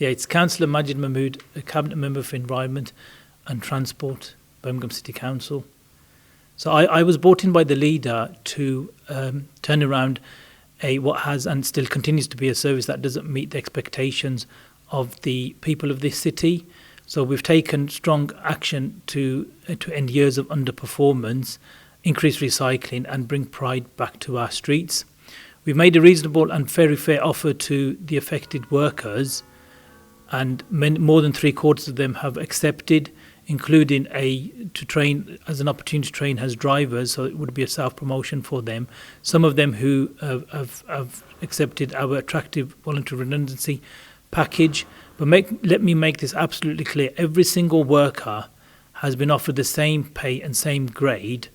Yeah, it's Councillor Majid Mahmood, a Cabinet Member for Environment and Transport, Birmingham City Council. So I was brought in by the leader to turn around what has and still continues to be a service that doesn't meet the expectations of the people of this city. So we've taken strong action to end years of underperformance, increase recycling and bring pride back to our streets. We've made a reasonable and very fair offer to the affected workers, and more than 3/4 of them have accepted, including to train as an opportunity to train as drivers, so it would be a self-promotion for them. Some of them who have accepted our attractive voluntary redundancy package. But let me make this absolutely clear. Every single worker has been offered the same pay and same grade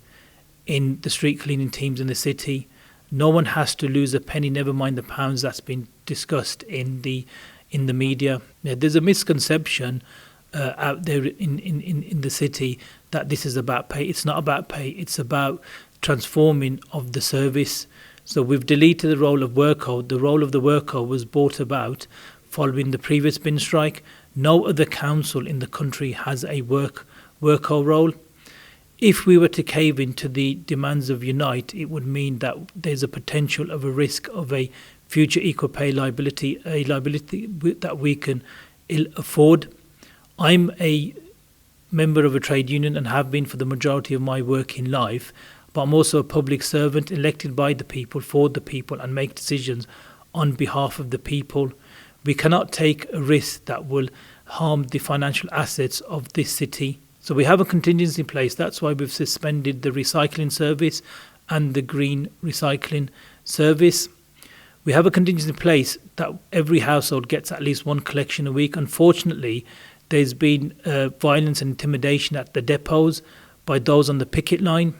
in the street cleaning teams in the city. No one has to lose a penny, never mind the pounds that's been discussed in the media. Now, there's a misconception out there in the city that this is about pay. It's not about pay. It's about transforming of the service. So we've deleted the role of worker. The role of the worker was brought about following the previous bin strike. No other council in the country has a worker role. If we were to cave into the demands of Unite, it would mean that there's a potential of a risk of a future equal pay liability, a liability that we can ill afford. I'm a member of a trade union and have been for the majority of my working life, but I'm also a public servant elected by the people, for the people, and make decisions on behalf of the people. We cannot take a risk that will harm the financial assets of this city. So we have a contingency in place. That's why we've suspended the recycling service and the green recycling service. We have a contingency in place that every household gets at least one collection a week. Unfortunately, there's been violence and intimidation at the depots by those on the picket line.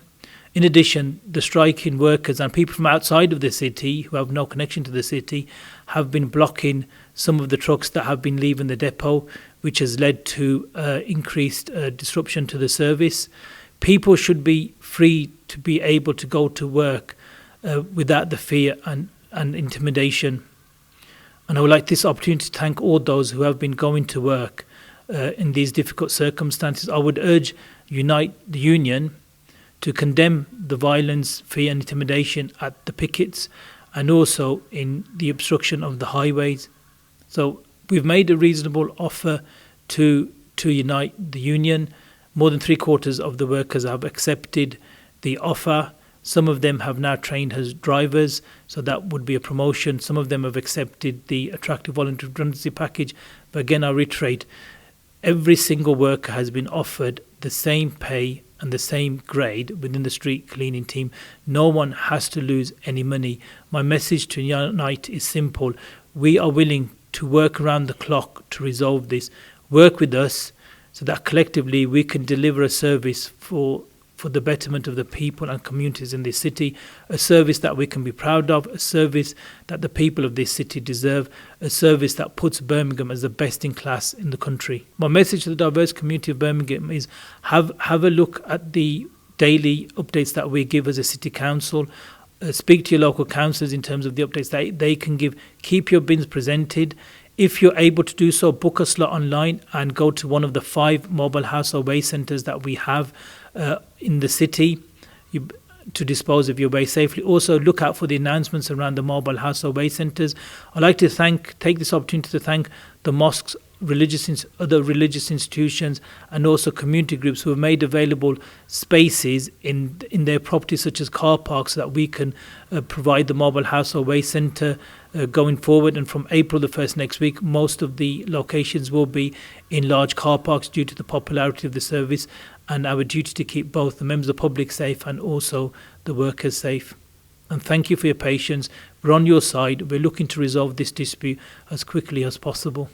In addition, the striking workers and people from outside of the city who have no connection to the city have been blocking some of the trucks that have been leaving the depot, which has led to increased disruption to the service. People should be free to be able to go to work without the fear and intimidation. And I would like this opportunity to thank all those who have been going to work in these difficult circumstances. I would urge Unite the Union to condemn the violence, fear and intimidation at the pickets and also in the obstruction of the highways. So we've made a reasonable offer to Unite the Union. More than 3/4 of the workers have accepted the offer. Some of them have now trained as drivers, so that would be a promotion. Some of them have accepted the attractive voluntary redundancy package. But again, I reiterate, every single worker has been offered the same pay and the same grade within the street cleaning team. No one has to lose any money. My message to Unite is simple. We are willing to work around the clock to resolve this. Work with us so that collectively we can deliver a service for the betterment of the people and communities in this city, a service that we can be proud of, a service that the people of this city deserve, a service that puts Birmingham as the best in class in the country. My message to the diverse community of Birmingham is have a look at the daily updates that we give as a city council. Speak to your local councillors in terms of the updates that they can give. Keep your bins presented. If you're able to do so, book a slot online and go to one of the 5 mobile household waste centres that we have in the city to dispose of your waste safely. Also, look out for the announcements around the mobile household waste centres. I'd like to take this opportunity to thank the mosques, other religious institutions and also community groups who have made available spaces in their properties such as car parks so that we can provide the mobile household waste centre going forward. And from April the 1st next week, most of the locations will be in large car parks due to the popularity of the service and our duty to keep both the members of the public safe and also the workers safe. And thank you for your patience. We're on your side. We're looking to resolve this dispute as quickly as possible.